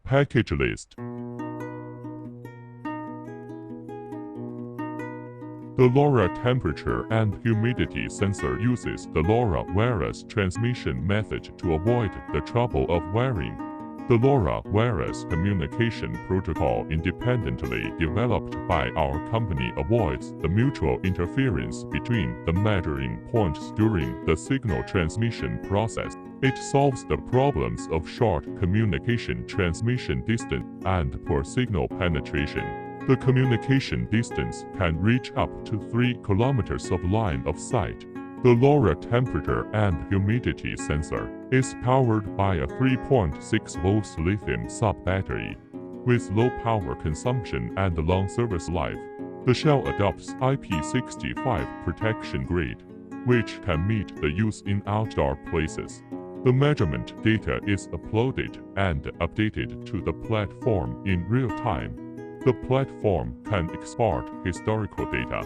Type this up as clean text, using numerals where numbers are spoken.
Package list. The LoRa temperature and humidity sensor uses the LoRa wireless transmission method to avoid the trouble of wiring. The LoRa wireless communication protocol independently developed by our company avoids the mutual interference between the measuring points during the signal transmission process. It solves the problems of short communication transmission distance and poor signal penetration. The communication distance can reach up to 3 kilometers of line of sight. The LoRa temperature and humidity sensor is powered by a 3.6 volts lithium sub-battery. With low power consumption and long service life, the shell adopts IP65 protection grade, which can meet the use in outdoor places. The measurement data is uploaded and updated to the platform in real time. The platform can export historical data,